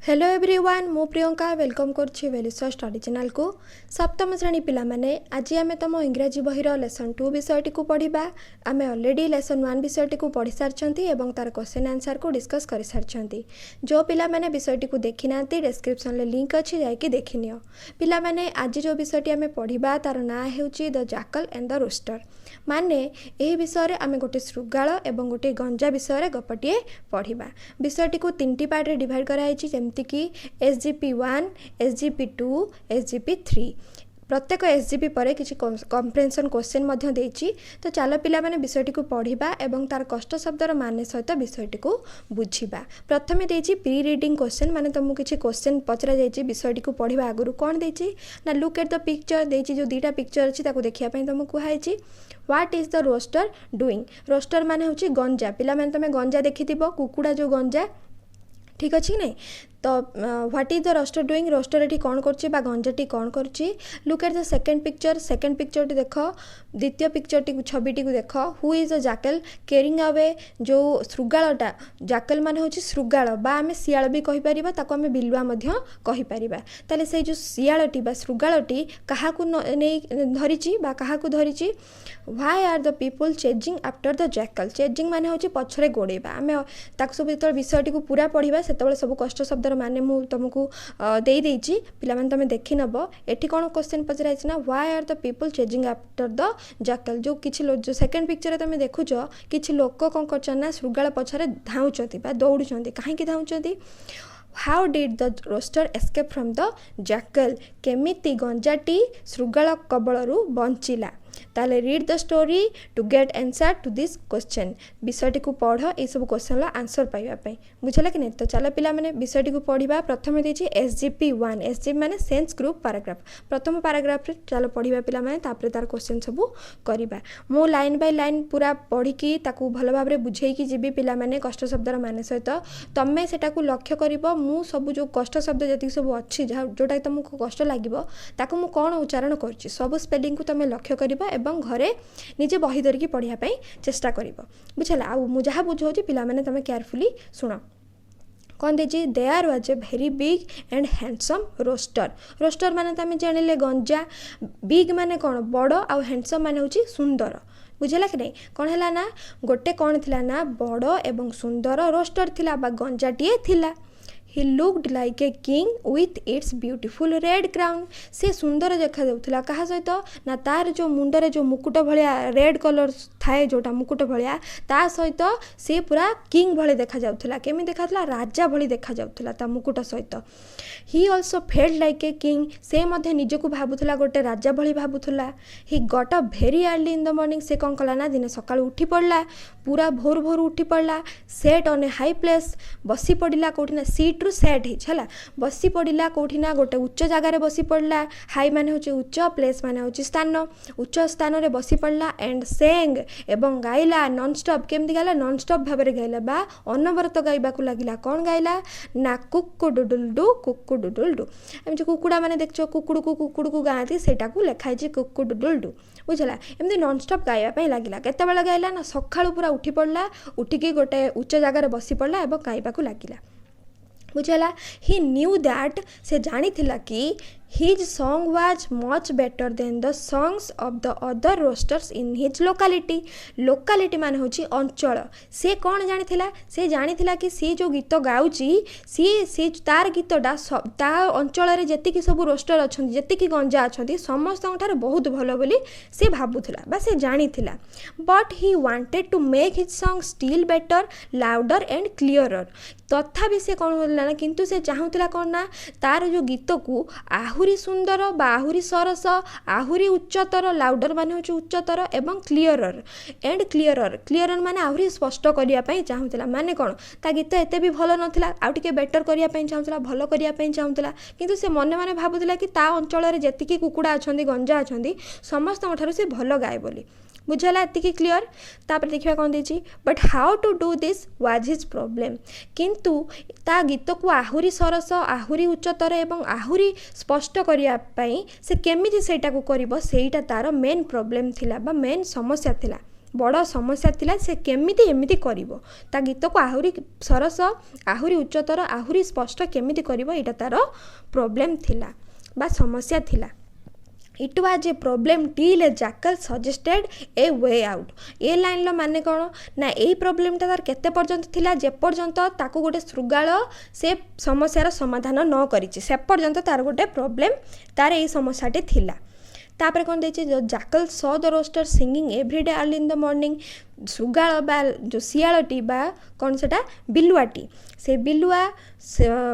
Hello everyone मु Priyanka welcome करछि वेलिसर study channel को सप्तम श्रेणी पिला माने आज आमे तुम इंग्राजी बहिर लेसन 2 विषयटी को पढ़िबा। आमे ऑलरेडी लेसन 1 विषयटी को पढ़ी सारछंती एवं तार क्वेश्चन आंसर को डिस्कस करि सारछंती। जो पिला माने विषयटी को देखि नांती डिस्क्रिप्शन ले लिंक अछि जाय कि देखिनियो। पिला माने आज जो विषयटी आमे पढ़िबा तार ना हेउची the jackal and the rooster. माने एही विषय रे आमे गोटे शृगाल एवं गोटे गंजा विषय रे गपटिए पढ़िबा। विषयटी को 3टी पार्ट रे डिवाइड करा हैछि जेमति कि SGP1, SGP2, SGP3। प्रत्येक SGP पर किसी कम्प्रेhension क्वेश्चन मध्य देछि। तो चलो पिला माने विषयटी को पढ़िबा एवं तार कष्ट शब्दर माने सहित विषयटी को बुझिबा। प्रथमे देछि प्री रीडिंग क्वेश्चन माने तुमको किसी क्वेश्चन पचरा जाइछि विषयटी को पढ़िबा आगुरु कोन देछि ना लुक एट द पिक्चर देछि। जो दुईटा पिक्चर अछि ताको देखिया पय तुमको कुहाइछि what is the rooster doing. Rooster माने होछि गंजा। पिला माने तमे गंजा देखिथिबो कुकुडा जो गंजा ठीक अच्छे कि नहीं। तो what is the rooster doing rooster एटी कौन करछि बा गंजाटी कौन करछि। Look at the second picture टी देख द्वितीय पिक्चर टी छविटी को देख who is the jackal carrying away. जो शृगालटा जैकल माने होछि शृगाल बा आमे सियाल भी कहि परिबा ताको आमे बिलुआ मध्य कहि परिबा। ताले से जो सियालटी बा शृगालटी काहाकू नै धरिछि बा काहाकू धरिछि। Why are the people chasing after the jackal. Chasing माने होछि पछरे गोडेबा। आमे ताको सब जेतल विषयटी को पूरा पढ़िबा सेतबेले सब कष्ट शब्दर माने मु तुमको दे देछि। पिला माने तमे देखि नबो एठी कोन क्वेश्चन पचरा छै ना why are the people chasing after the jackal. जो किछि जो सेकंड पिक्चर रे तमे देखुछो किछि लोक कोन करछन ना शृगाल पछरे धाउचंती बा दौडुचंती। काहे कि धाउचंती how did the rooster escape from the jackal. केमिति गंजाटी शृगाल कबळरू बंचिला। ताले read the story to get answer to this question. विषयटी को पढ़ ए सब क्वेश्चन ला आंसर पाइबा पई बुझला कि नै। तो चलो पिला माने विषयटी को पढ़िबा। प्रथमे देछि SGP1 SGP माने सेंस ग्रुप पैराग्राफ। प्रथम पैराग्राफ रे चलो पढ़िबा पिला माने तापर तार क्वेश्चन सब करिबा। मो लाइन बाय लाइन पूरा पढ़ी की ताकू भलो भाबरे बुझेई की जिबी पिला माने कष्ट शब्दर माने सहित तमे सेटा को लक्ष्य करिवो। मु सब जो कष्ट शब्द जति सब अछि जोटा तुमको कष्ट लागिवो ताकू मु कोन उच्चारण करछि सब स्पेलिंग को तमे लक्ष्य करिवो एवं घरे निजे बही धरिकी पढ़िया पई चेष्टा करिवो बुझला। आ मु जहा बुझौछि पिला माने तमे केयरफुली सुनो। कौन देछि there was a very big and handsome rooster. Rooster माने तमे जानिले गंजा। बिग माने कोन बड़ आ हैंडसम माने होछि सुंदर बुझला कि नहीं। कौन हैला ना गोटे कौन थिला ना बड़ एवं सुंदर रोस्टर थिला बा गंजाटिए थिला। He looked like a king with its beautiful red crown। से सुंदर देखा जाउथला कहा सहित ना तार जो मुंडरे जो मुकुट भलिया रेड कलर थाए जोटा मुकुट भलिया ता सहित से पूरा किंग भले देखा जाउथला। केमि देखाथला राजा भली देखा जाउथला ता मुकुट सहित। He also felt like a king। से मध्ये निजको भाबुथला गोटे राजा भली भाबुथला। He got up very early in the morning। से कोन कला ना दिने सकाळ उठी पड़ला पूरा भोर भोर उठी पड़ला। Set on a high place बसी पड़िला कोठी ना सीट रु सेट हे छला बसी पड़िला कोठी ना गोटे उच्च जगह रे बसी पड़ला। हाई माने होची उच्च प्लेस माने होची स्थान उच्च स्थान रे बसी पड़ला एंड सेंग एवं गाइला नॉन स्टॉप। केमति गाइला नॉन स्टॉप भाबरे गाइला बा अनवरत गाइबा को लागिला। कोन गाइला ना कुक्कु डुडुल डू। एम जे कुकुडा माने देखछो कुकुडू को गाती सेटा को लेखाइ जे कुक्कु डुडुल डू बुझला। एमति नॉन स्टॉप गाइबा पई लागिला। केते बेला गाइला ना सखाळू पूरा उठी पड़ला उठिकी गोटे उच्च जगह रे बसी पड़ला एवं गाइबा को लागिला बुझला। ही न्यू दैट से जानी थिला कि his song was much better than the songs of the other roasters in his locality। locality माने होची अंचल। से कौन जानी थिला से जानी थिला कि सी जो गीत गाउची सी तार गीतटा ता अंचल रे जेतिकी सब रोस्टर अछंती जेतिकी गंजा अछंती समस्त ठार बहुत भलो बोली से भाबुथला बा से जानी थिला। but he wanted to make his song still better louder and clearer। तथापि से कौन होला ना किंतु से चाहूला कौन ना तार जो गीत को आहुरी सुंदर बा आहुरी सरस आहुरी उच्चतर लाउडर माने होची उच्चतर एवं क्लियरर माने आहुरी स्पष्ट करिया पई चाहूला। माने कोन ता गीत एते भी भलो नथिला आ टिके बेटर करिया पई चाहूला भलो करिया पई चाहूला किंतु से मने माने भाबुथिला कि ता अंचल रे जेतिकी कुकुडा अछंदी गंजा अछंदी समस्त ठारो से भलो गाय बोली बुझला। एतिकी क्लियर। तापर देखिबा कोन देछि but how to do this was his problem. किंतु ता गीत को आहुरी सरस आहुरी उच्चतर एवं आहुरी स्पष्ट करिया पई से केमिति सेटा को करिवो सेटा तार मेन प्रॉब्लम थिला बा मेन समस्या थिला बड़ समस्या थिला से केमिति एमिति करिवो ता गीत को आहुरी सरस आहुरी उच्चतर आहुरी स्पष्ट केमिति करिवो एटा तार प्रॉब्लम थिला बा समस्या थिला. It was a problem till a jackal suggested a way out. ए लाइन लो माने कौन ना यही प्रोब्लेम तार केते पर्यंत थिला जे पर्यंत ताको गोटे शृगाल से समस्यार समाधान न करिछि से पर्यंत तार गोटे प्रोब्लेम तार यही समस्याटे थिला. तापर कौन देछि jackal saw the rooster singing everyday early in the morning शृगाल बा जो सियालटी बा कौन सेटा बिलुआटी से बिलुआ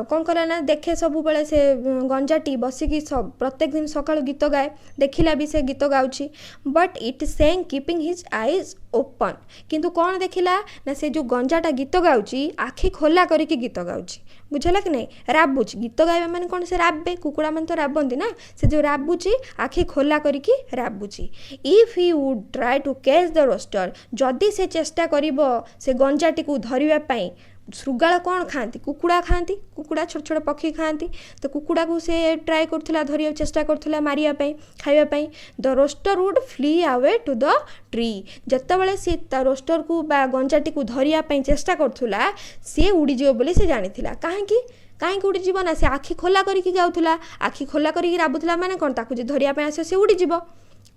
कौन कला ना देखे सब बेले से गंजाटी बसिकी प्रत्येक दिन सकाळ गीत गाए देखिला भी से गीत गाउची but it saying keeping his eyes open किंतु कौन देखिला ना से जो गंजाटा गीत गाउची आखि खोला करके गीत गाउची बुझला कि नहीं राबुची गीत गाइबा माने कौन से राबे कुकुड़ा मन तो राबंती ना से जो राबुची आखि खोला करके राबुची. If he would try to catch the rooster जदि से चेष्टा करिवो से गंजाटी को धरिबा पई शृगाल कौन खाती कुकुड़ा खाती कुकुड़ा छोट छोट पक्षी खाती तो कुकुड़ा को से ट्राए करथुला धरिया चेष्टा करथुला मारिया पई खाइबा पई the rooster would flee away to the tree जत्तबेले से ता रोस्टर को बा गंजाटी को धरिया पई चेष्टा करथुला से उड़ी जिवो बोली से जानिथिला काहे उड़ी जीव ना से आखि खोला करके गाउथुला आखि खोला करके राबुथुला माने कोन ताकू जे धरिया पई आसे से उड़ी जीव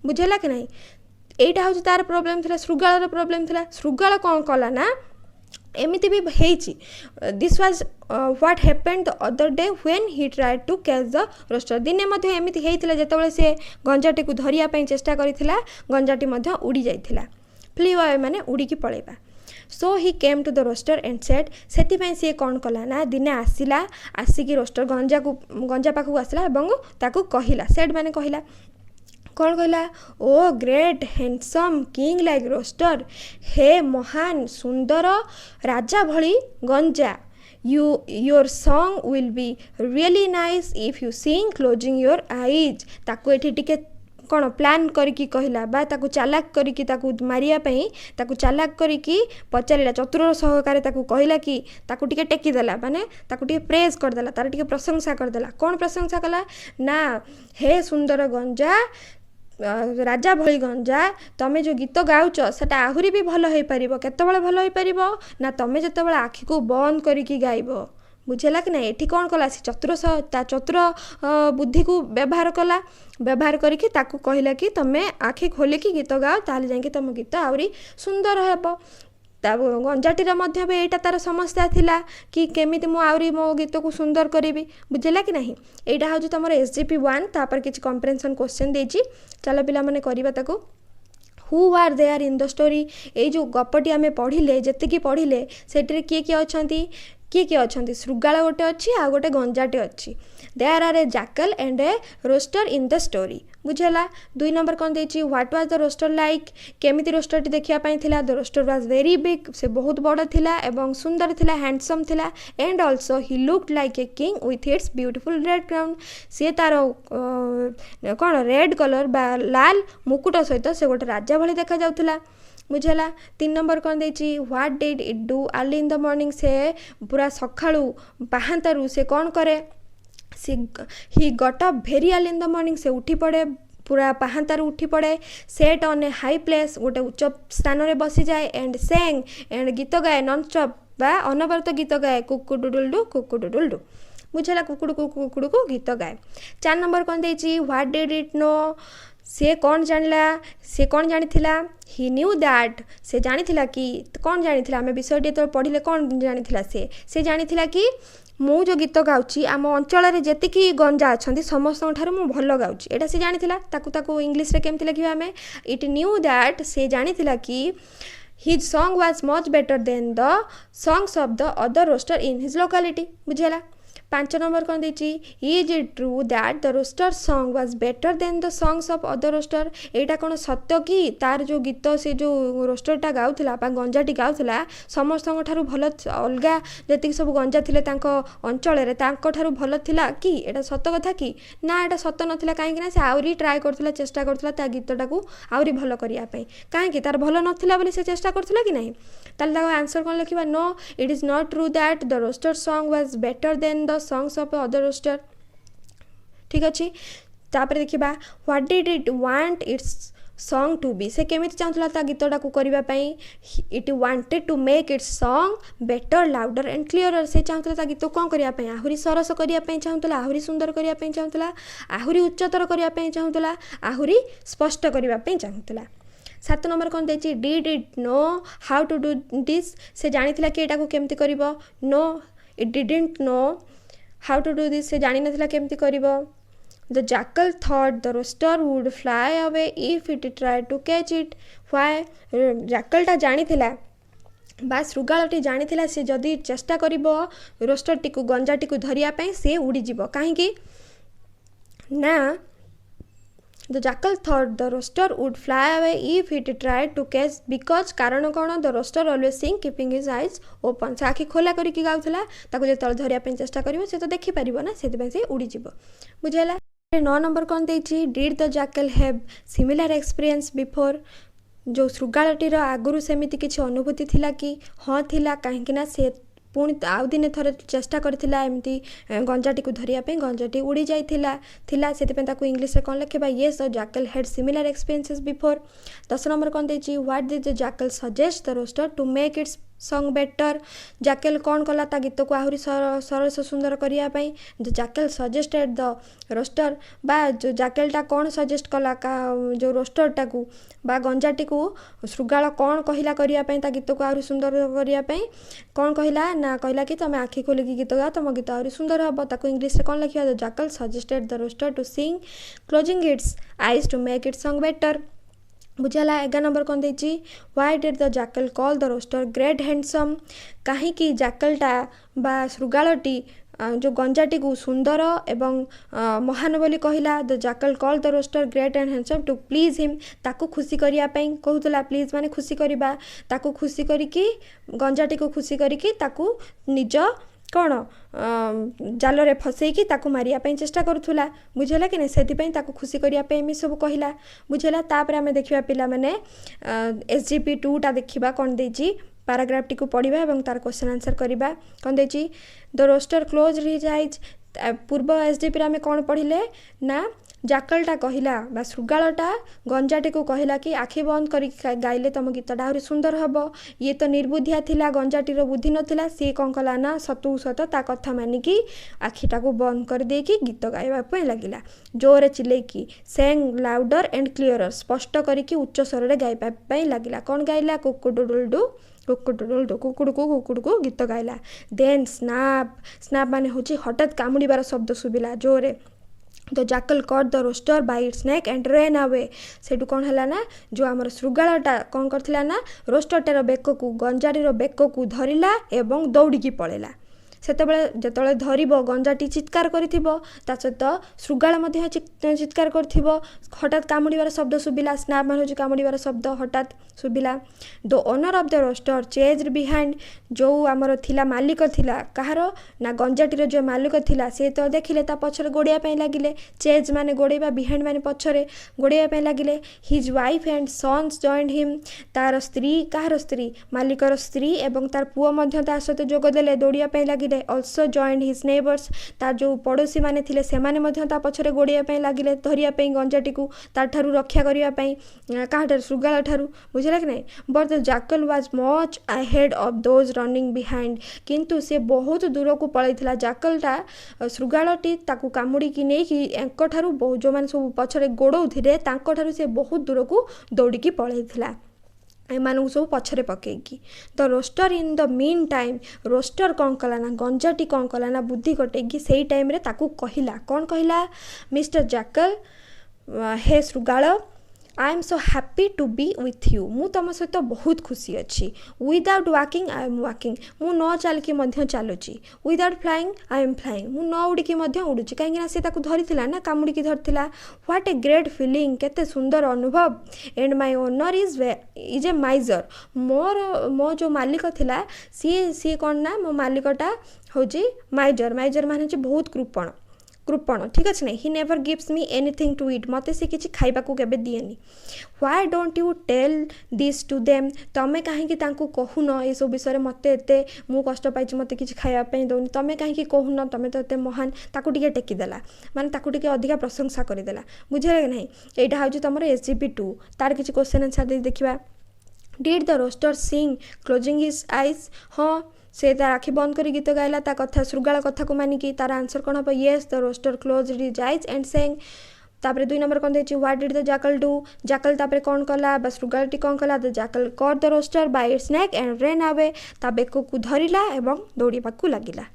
बुझला कि नहीं एटा हउची तार प्रॉब्लम थिला शृगाल प्रॉब्लम थिला शृगाल कौन कला ना एमिति भी हेची this was what happened the other day when he tried to catch the rooster दिने मध्ये एमिति हेइतिला जेतेबेले से गंजाटी को धरिया पई चेष्टा करिथिला गंजाटी मध्ये उड़ी जाइथिला फ्ली अवे माने उड़ी की पळेबा. So he came to the rooster and said सेति पई से कौन कला ना दिने आसिला आसिकी रोस्टर गंजा पाखु आसिला एवं ताकू कहिला सेड माने कहिला कौन कहला O great handsome king like rooster हे महान सुंदर राजा भली गंजा your song will be really nice if you sing closing your eyes ताकू एठी टिके कौन प्लान करके कहला बा ताकू चालाक करके ताकू मारिया पई ताकू चालाक करके पचारिला चतुर सहकारी ताकू कहला कि ताकू टिके टेकी देला माने ताकू टिके प्रेज कर देला तार टिके प्रशंसा कर देला कौन प्रशंसा कला ना हे सुंदर गंजा राजा भली गंजा तमे जो गीत गाउच सेटा आहुरी भी भल हो पारिबो केतेबेले भल हो पारिबो ना तमे जेतेबेले आखि को बंद करके गाइबो बुझेला कि नहीं एठी कौन कला चतुर बुद्धि को व्यवहार कला व्यवहार करके ताकू कहला कि तमे आखि खोलिकी गीत गाओ ताले जाके तुम गीत आहुरी सुंदर हेबो गंजाटीर मध्य भी एटा तार समस्या थिला कि केमिति मु आउरी मो गीत को सुंदर करिवि बुझेला कि नहीं एटा हउची तमर एसजीपी 1 तापर किछि कंप्रेहेंशन क्वेश्चन देछि चलो पिला माने करिबा ताको who are there in the story ए जो गपटी आमे पढ़िले जतिकी पढ़िले सेटरे किए अछंती किए अछंती शृगाल गोटे अच्छी आ गोटे गंजाटे अच्छी there are a jackal and a rooster in the story बुझेला. 2 नंबर कौन देछि what was the rooster like केमिति रोस्टर टी देखिया पई थिला the rooster was very big से बहुत बड़ थिला एवं सुंदर थिला हैंडसम थिला and also he looked like a king with its beautiful red crown से तार कौन रेड कलर बा लाल मुकुट सहित से गोटे राजा भली देखा जाउथिला बुझेला. 3 नंबर कौन देछि what did it do early in the morning से पूरा सखाळू पाहांतारू से कौन करे से he got up very early in the morning से उठी पड़े पूरा पाहांतारू उठी पड़े sat on a high place गोटे उच्च स्थान में बसी जाए एंड सेंग एंड गीत गाए नॉन स्टॉप बा अनवरत गीत गाए कुकुडुडुलडु बुझेला कुकुडु को गीत गाए. 4 नंबर कौन देछि व्हाट डिड इट नो से कौन जानिथिला ही न्यू दैट से जानिथिला कि कौन जानिथिला आमे विषयटी तो पढ़िले कौन जानिथिला से जानिथिला कि मु जो गीत गाउची आम अंचल जेतिकी गंजा अच्छा समस्त मु भल गाउची एटा से जानिथिला ताकू इंग्लिश रे केमति लिखिबा आमे इट न्यू दैट से जानिथिला कि his song was much better than the songs of the other rooster in his locality बुझेला. 5 नंबर कौन देछि is it true that the rooster song was better than the songs of other rooster एटा कोन सत्य कि तार जो गीत से जो रोस्टरटा गाउथला बा गंजाटी गाउथला समस्त ठारू भल अलगा जति सब गंजा थिले तांको अंचल रे तांको ठारू भल थिला कि एटा सत्य कथा कि ना एटा सत्य नथिला काहे कि ना से आउरी ट्राई करथला चेष्टा करथला ता गीतटा को आउरी भल करिया पई काहे कि तार भल नथिला बोली से चेष्टा करथला कि नहीं ताले ता आंसर कोन लिखिबा no it is not true that the rooster song was better than the songs of other roster ठीक अच्छे. तापर देखिबा what did it want its song to be। से केमिति चाहूला ता गीतटा को करिबा पई it wanted to make its song better louder and clearer। से चाहूला ता गीत कोन करिया पई आहुरी सरस करिया पई चाहूला, आहुरी सुंदर करिया पई चाहूला, आहुरी उच्चतर करिया पई चाहूला, आहुरी स्पष्ट करिया पई चाहूला। 7 नंबर कौन देछि did it know how to do this। से जानिथिला कि एटा को केमति करिवो। no it didn't know how to do this। से जानि नथिला केमति करिवो। The jackal thought the rooster would fly away if it tried to catch it। why jackal टा जानिथिला बा शृगालटी जानिथिला से जदि चेष्टा करिवो रोस्टरटी को गंजाटी को धरिया पई से उड़ी जिवो। काहेकि ना The jackal thought the rooster would fly away if it tried to catch because कारण कौन the rooster always sing keeping his eyes open। से आखि खोला करिकी गाउथला ताको जे तळ धरिया पे चेष्टा करिवो से तो देखि परिबो ना, सेति पे से उड़ी जिवो। बुझेला। 9 नंबर कौन देछि did the jackal have similar experience before। जो शृगालटीर आगुरु सेमिति किछि अनुभूति थिला कि हाँ थिला, काहेकि ना से पुणी आउ दिने थरे चेष्टा करथिला एमती गंजाटी को धरिया पे गंजाटी उड़ी जाइथिला थिला सेति पे ताको इंग्लिश रे कोन लिखबा yes the jackal had similar experiences before। 10 number कोन देछि what did the jackal suggest the rooster to make its song better। jackal कोन कला ता गीत को आहुरी सरस सुंदर करिया पई the jackal suggested the rooster बा जो jackal टा कोन सजेस्ट कला का जो रोस्टर टा को बा गंजाटी को शृगाल कोन कहिला करिया पई ता गीत को आहुरी सुंदर करिया पई कोन कहिला ना कहिला कि तमे आखि खोली की गीत गा तम गीत आहुरी सुंदर हबो। ताको इंग्लिश रे कोन लिखिया the jackal suggested the rooster to sing closing its eyes to make its song better। बुझाला। 11 नंबर कौन देछि why did the jackal call the rooster great handsome। काहे कि जैकलटा बा शृगालटी जो गंजाटी को सुंदर एवं महान बोली कहिला। the jackal called the rooster great and handsome to please him। ताको खुशी करिया पई कहउतला प्लीज माने खुशी करिबा, ताको खुशी करिकी गंजाटी को खुशी करिकी ताको निज कौन जाल रे फसेकी ताको मारिया पई चेष्टा करूथुला। बुझेला कि नै, सेति पई ताको खुशी करिया पई एमि सब कहिला। बुझेला। तापरे हमें देखिबा पिला माने SGP 2 टा देखिबा कोन देछि पैराग्राफ टी को पढ़िबा एवं तार क्वेश्चन आंसर करिबा। कोन देछि the rooster close his eyes. पूर्व SGP रे हमें कोन पढ़िले ना जाकलटा कहिला बा शृगालटा गंजाटी को कहिला कि आखि बंद करी गाइले तम गीतटा आहुरी सुंदर हबो। ये तो निर्बुद्धिया थिला, गंजाटीर बुद्धि नथिला, से कोन कला ना सतु सत ता कथा मानिकी आखिटा को बंद कर देकी गीत गाइबा पई लागिला। जोरे चिलेकी सेंग लाउडर एंड क्लियरर स्पष्ट करिकी उच्च स्वर रे गाइबा पई लागिला। कोन गाइला कुकुडुडुलडु कुकुडुडुलडु कुकुडु को गीत गाइला। देन स्नैप स्नैप माने होची हठात कामुडीबार शब्द सुबिला जोरे। The jackal caught the rooster by its neck and ran away। सेटू कौन है ना जो आमर शृगालटा कौन करथिला ना रोस्टरटार बेक को गंजाटीर बेक को धरिला एवं दौड़िकी पळेला। सेतेबेले जेतबेले धरिबो गंजाटी चित्कार करिथिबो ता सहित शृगाल मध्ये चित्कार करथिबो। हठात कामुडीबार शब्द सुबिला। स्नैप मान होची कामुडीबार शब्द हठात सुबिला। The owner of the rooster chased behind. जो आमर थिला मालिक थिला कहारो ना गंजाटीर जो मालिक थिला से तो देखिले ता पछरे गोड़िया पई लागिले। चेज माने गोड़ेबा, बिहाइंड माने पछरे गोड़िया पई लागिले। His wife and sons joined him. तार स्त्री कहारो स्त्री मालिकर स्त्री एवं तार पुओ मध्ये ता सहित जोग देले दौड़िया पई लागिले। also joined his neighbors। तार जो पड़ोसी माने थिले सेमाने मध्ये ता पछरे गोड़िया पई लागिले धरिया पई गंजाटी को तार ठारू रक्षा करिया पई काहाठार शृगाल ठारू। बुझिला कि नै। but the jackal was much ahead of those running behind। किंतु से बहुत दूर को पळैथिला जाकलटा शृगालटी ताकू कामुडी की नै कि एंक ठारू जो माने सब पछरे गोडौथिले तांक ठारू से बहुत दूर को दौड़ी की पळैथिला एमानू सब पछरे पकेकी। The rooster in the mean time. Rooster कौन कला ना गंजाटी कौन कला ना बुद्धि कटेकी सेई टाइम रे ताकू कहिला। कौन कहिला मिस्टर जैकल हे शृगाल I am so happy to be with you. मु तुम सहित बहुत खुशी अच्छी। Without walking I am walking. मु न चलकी मध्य चलुची। Without flying I am flying. मु न उड़िकी मध्य उड़ुची कहीं से ताकू धरिथिला ना कामुड़िकी धरिथिला। What a great feeling. केते सुंदर अनुभव। And my owner is a miser. मो जो मालिक थिला सी कौन ना मो मालिकटा होची माइजर। माइजर माने बहुत कृपण। कृपण ठीक अच्छे ना he never gives me anything to it मते से किसी खाइबा को केबे दिएनी why don't you tell this to them तमें कहीं कहून ये सब विषय मत एत मु कष्ट पाई मत कि खावाई दौनी तमें कहीं कहून तमें तो ये महान ताकू टे टेकिदेला माने ताकू टे अधिका प्रशंसा करदेला बुझे कि नहीं यहाँ हूँ तुम SGP2 तार किसी क्वेश्चन आंसर देखा did the rooster sing closing his eyes हाँ से तार आखि बंद कर गीत गाइला ता कथा श्रृगाल कथा को मानिकी तार आंसर कौन हम yes the rooster close his eyes and sang तापर 2 नंबर कौन देखिए what did the jackal do jackal तापर कौन कला बा श्रृगालटी कौन कला the jackal caught the rooster by its neck and run away ता बेक को धरिला एवं दौड़ीबा को लागिला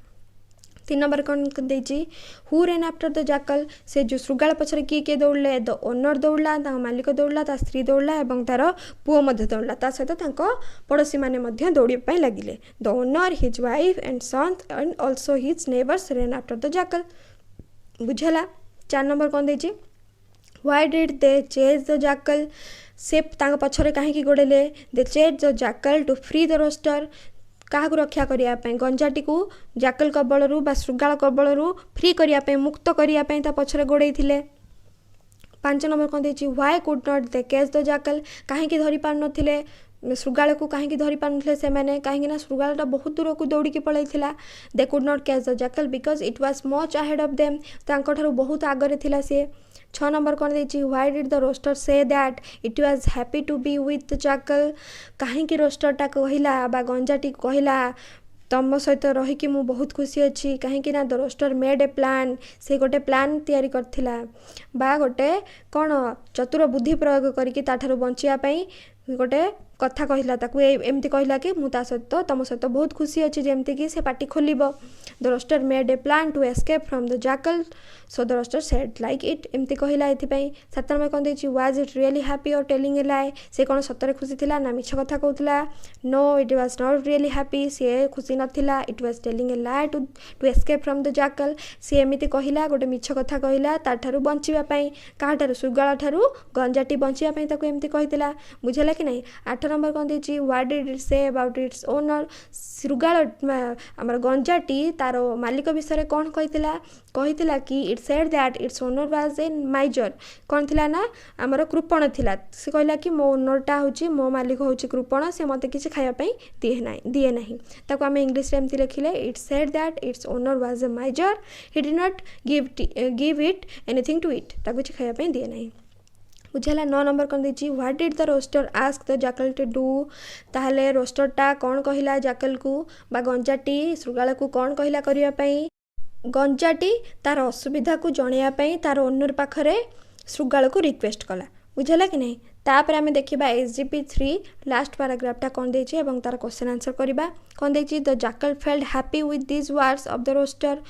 3 नंबर कौन देखिए who rain after the jackal से जो श्रृगाल पछरे किए दौड़ले द ओनर दौड़ला मालिक दौड़ला ता स्त्री दौड़ला एवं तार पुओ मध्य दौड़ला ता सहित पड़ोशी माने मध्य दौड़ाई लगिले the owner his wife and son and also his neighbours ran after the jackal बुझेला 4 नंबर कौन देखिए why did they chase the jackal से पछरे कहीं गोड़ेले they chase the jackal to free the rooster क्या रक्षा करने गंजाटी को जैकल कबलू बा श्रृगाल कबलू फ्री करने मुक्त करने पछरे गोड़े 5 नंबर कौन देखिए why could not they catch the jackal कहीं धरी पार नथिले श्रृगाल को कहीं धरी पार नथिले से माने कहीं श्रृगालटा बहुत दूर को दौड़ी पलैथिला they could not catch the jackal because it was much ahead of them तांको बहुत आगरे थिला से 6 नंबर कौन देखिए why did the rooster say that it was happy to be with the jackal कहीं रोस्टरटा कहला बा गंजाटी कहला तुम सहित रहीकि मु बहुत खुशी अच्छी कहीं the rooster made a plan से गोटे प्लान तैयारी करथिला बा गोटे कौन चतुर बुद्धि प्रयोग करके ताठारु बंचियापाई गोटे कथा कहला ताकू एमती कहला कि मु ता सहित तुम सहित बहुत खुशी अच्छी जमती कि से पार्टी खोलिबो the rooster made a plan to escape from the jackal so the rooster said like it एमती कहला एथिपाई 7 नंबर कौन देखिए was it really happy or telling a lie से कौन सतरे खुशी थिला ना मिछ कथा कहतला no it was not really happy से खुशी नथिला it was telling a lie to escape from the jackal से एमती कहला गोटे मिछ कथा कहला ताठारु बंचिबा पई काठारु सुगाळ ठारु गंजाटी बंचिबा पई ताकू एमती कहितला बुझला कि नहीं 8 नंबर कौन देखिए what did it say about its owner श्रृगाल आमर गंजाटी तार मालिक विषय कौन कहितला कि it said that its owner was a miser कौन थिला ना आमर कृपण थिला से कहला कि मो ओनरटा होची मो मालिक होची कृपण से मते किछि खाया पई दिए नाही ताको आमे इंग्लिश रे एमती लिखिले it said that its owner was a miser he did not give it anything to it ताको किछि खाया पई दिए नाही बुझेला 9 नंबर कौन देखिए what did the rooster ask the jackal to do ताहले रोस्टरटा कौन कहला जैकल को बा गंजाटी श्रृगाल को कौन कहला करिया पई गंजाटी तार असुविधा को जणैया पई तार ओनर पाखरे श्रृगाल को रिक्वेस्ट कला बुझेला कि नहीं तापर आमे देखिबा SGP3 लास्ट पैराग्राफटा कौन देखिए एवं तार क्वेश्चन आंसर करिबा कौन देखिए the jackal felt happy with this words of the rooster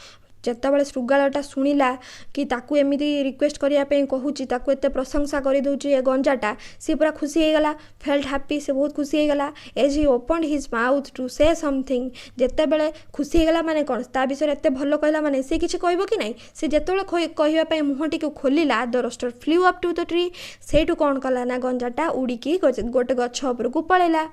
जितेबाला श्रृगालटा शुणिला कि ताकू एमती रिक्वेस्ट करने कहूँ ताकू एत प्रशंसा कर दूची गंजाटा सी पूरा खुशी हो गला फेल्ट हैप्पी से बहुत खुशी हो गला as he open his mouth to say something जिते बड़े खुशी हो गला माने कौन ता विषय एत भल कहला माने सी किछि कहबो कि नहीं से जिते कहवाई मुहटी को खोलिला the rooster flew up to the tree सेठू कौन कला ना गंजाटा उड़ीकी गोटे गछ उपरकू पलैला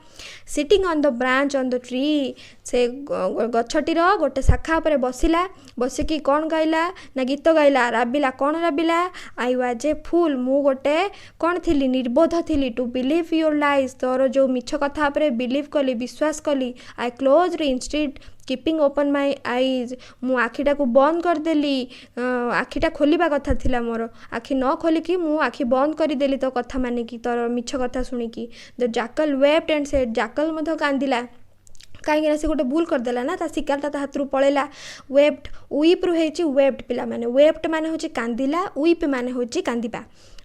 sitting on the branch on the tree से गछटीर गोटे शाखा पर बसिला बसिकी कौन गाइला ना गीत गाइला राबिला कौन राबिला आई वाज ए फूल मु गोटे कौन थी निर्बोध थी टू बिलीव योर लाइज तोर जो मिछ कथा पर बिलीव कली विश्वास कली आई close instead keeping open my eyes मु आखिटा को बंद करदेली आखिटा खोलिबा कथा थिला मोर आखि न खोलिकी मु आखि बंद करदेली तो कथा मानिकी तोर मिछ कथा शुणिकी the jackal wept and said jackal मध्य कांदिला कहीं से गोटे भूल करदेला ना शिकारटा हाथ पलैला वेप्ट वीप रु वेप्ट पिला माने वेप्ट माने होची कांदिला वीप माने होची कांदिबा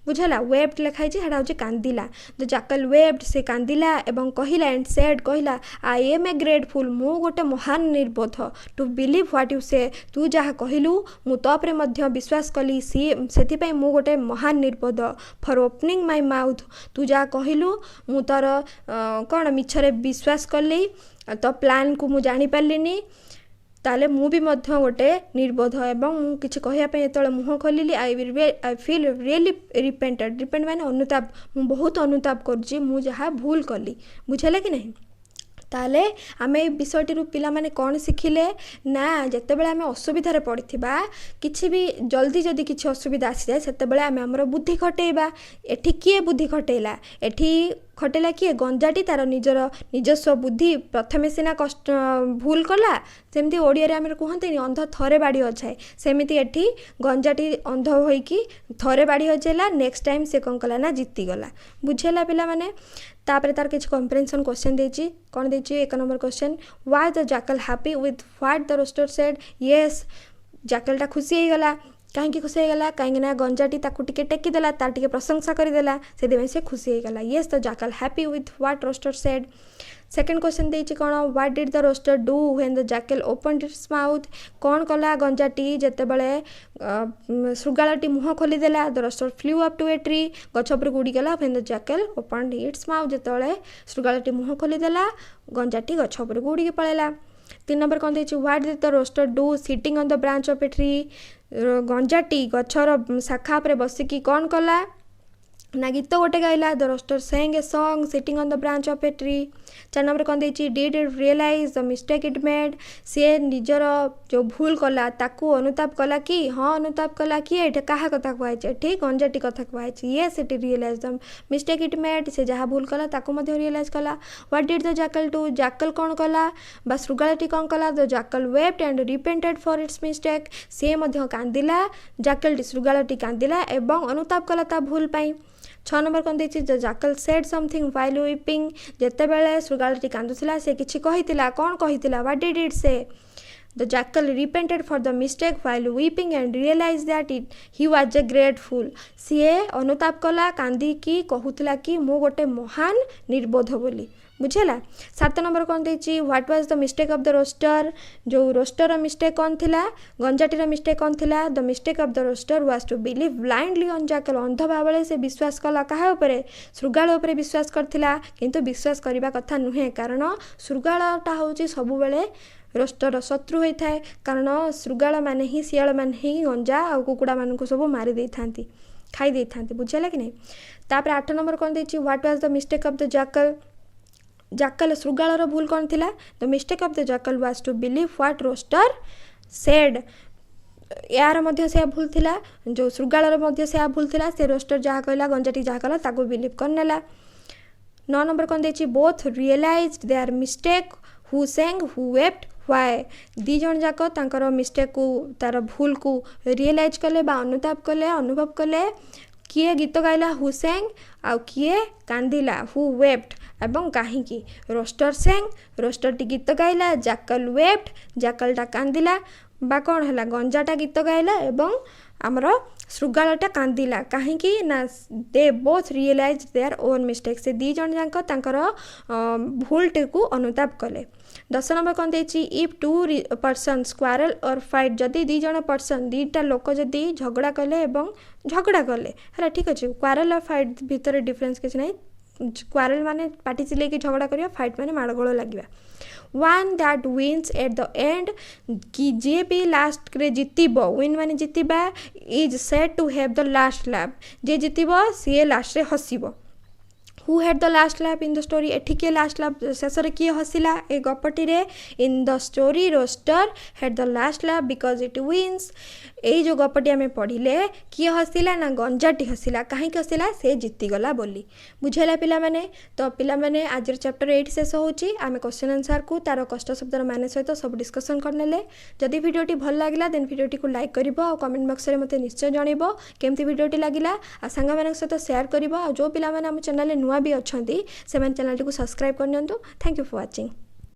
बुझला वेप्ट लिखाई हेटा होची कांदिला द जैकल वेप्ट से कांदिला एवं कहिला एंड सेड कहिला आई एम ए ग्रेटफुल मु गोटे महान निर्बोध टू बिलीव व्हाट यू से तू जहाँ कहलु मु तोपरे मध्य विश्वास कली सी से मु गोटे महान निर्बोध फॉर ओपनिंग माय माउथ तू जहाँ कहलु मु तोर कौन मिछरे विश्वास कली तो प्लान को मु जानी पारलिनी ताले मु भी मध्य गोटे निर्बोध एवं मु किछि कहया पे एतले मुह खोलिली आई फील रियली रिपेंट माने अनुताप मु बहुत अनुताप करछि मु जहा भूल कली बुझले कि नहीं ताले आमे विषयटी पिला माने कौन शिखिले ना जितेबाला आम असुविधार पड़ता किसी भी जल्दी जदि किसी असुविधा आसी जाए से आमर बुद्धि खटेबा एठी किए बुद्धि खटेला एठी खटेला किए गंजाटी तार निजर निजस्व बुद्धि प्रथमे सिना कष्ट भूल कला सेमती ओडिया आम कहते अंध थरे बाड़ी अछाए सेमती एठी गंजाटी अंध होइकी थरे बाड़ी अछेला नेक्स्ट टाइम से कौन कला ना जीतीगला बुझेला पिला माने तापर तार किसी कंप्रेhension क्वेश्चन देची कौन देची 1 number question why the jackal happy with what the rooster said yes जैकलटा खुशी हो गला कहीं खुशी हो गला कहीं गंजाटी ताकू टिके टेकीदेला तार टिके प्रशंसा करदेला से खुशी हो गला yes the jackal happy with what rooster said second question देची कौन what did the rooster do when the jackal opened its mouth कौन कला गंजाटी जेतेबेले श्रृगालटी मुह खोलीदेला the rooster flew up to a tree गछ उपर उड़ीगला when the jackal opened its mouth जेतेबेले श्रृगालटी मुह खोलीदेला गंजाटी गछ उपर उड़ीकी पळेला 3 नंबर कौन देची what did the rooster do sitting on the branch of a tree गंजाटी गछर शाखा पर बसिकी कौन कला ना गीत गोटे गाइला the rooster sang a song sitting on the branch of a tree 4 number कौन देची did it realize the mistake it made से निजर जो भूल कला ताकू अनुताप कला कि हाँ अनुताप कला कि एठे कहा कथा कहै ठीक गंजाटी कथा कहै yes it realize the mistake it made से जहाँ भूल कला ताकू मध्य realize कला what did the jackal do jackal कौन कला बा श्रृगालटी कौन कला the jackal wept and repented for its mistake से मध्य कांदिला jackal श्रृगालटी कांदिला एवं अनुताप कला ता भूल पाई 6 नंबर कौन देची the jackal said something while weeping जेतेबेले श्रृगालटी कांदुथिला से किछि कहितिला कौन कहितिला what did it say the jackal repented for the mistake while weeping and realize that it he was a great fool सी अनुताप कला कांदी की कहूथिला कि मु गोटे महान निर्बोध बोली बुझेला 7 नंबर कौन देची what was the mistake of the rooster जो रोस्टर मिस्टेक कौन थिला गंजाटीर मिस्टेक कौन थिला the mistake of the rooster was to believe blindly on jackal अंध भावले से विश्वास कला कहा उपरे श्रृगाल उपरे विश्वास करथिला किंतु विश्वास करबा कथा नुहे कारण श्रृगालटा होची सब बेले रोस्टर शत्रु होता है कारण श्रृगाल माने ही शियाल माने ही गंजा आ कुकुड़ा मानक सब मारी दे थांती खाई दे थांती बुझेला कि नहीं तापर 8 नंबर कौन देची what was the mistake of the jackal jackal श्रृगालर भूल कौन थिला the mistake of the jackal was to believe what rooster said यार मध्य से भूल थिला जो श्रृगालर मध्य से भूल थिला से रोस्टर जहाँ कहला गंजाटी जहाँ कहला ताको बिलीव करनेला 9 नंबर कौन देची both realized their mistake who sang who wept why दी जन जाक तांकर मिस्टेक को तार भूल को रियलाइज कले बा अनुताप कले अनुभव कले किए गीत गाइला हु sang आ किए कांदिला हु wept एवं कहीं रोस्टर sang रोस्टर टी गीत गाइला जैकल wept जैकलटा कांदिला बा कौन है गंजाटा गीत गाइला एवं आमर श्रृगालटा कांदिला कहीं ना they both realize their own mistake से दी जन जाक तांकर भूलटी को अनुताप कले 10 नंबर कौन देची इफ टू पर्सन स्क्वारल और फाइट जदि दी जन पर्सन दीटा लोक जदि झगड़ा कले एवं झगड़ा कले है ठीक अच्छे क्वारल और फाइट भितर डिफरेंस किसी ना क्वारल माने पाटी चिल्ले की झगड़ा करिया फाइट माने माड़गोल लगिबा one that wins at the end कि जे भी लास्ट रे जितिबो विन माने जितिबा is said to have the last laugh जे जितिबो सी लास्ट रे हसिबो who had the last laugh in the story एठी किए लास्ट लैप शेष रे किए हसिला ए गपटी रे in the story rooster had the last laugh because it wins ए जो गपटी आमे पढ़िले किए हसिला ना गंजाटी हसिला कहीं हसिला से जीतीगला बोली बुझेला पिला माने तो पिला माने आज चैप्टर 8 शेष होची आमे क्वेश्चन आंसर को तार कष्ट शब्दर माने सहित सब डिस्कशन करनेले जदि वीडियोटी भल लागिला देन वीडियोटी को लाइक करिवो और कमेंट बॉक्स रे मते निश्चय जणिवो केमती वीडियोटी लागिला आ संगा मानक सहित शेयर करिवो और जो पिला माने हम चैनल नुआ भी अछंती से चैनल को सब्सक्राइब करनियंतु थैंक यू फॉर वाचिंग।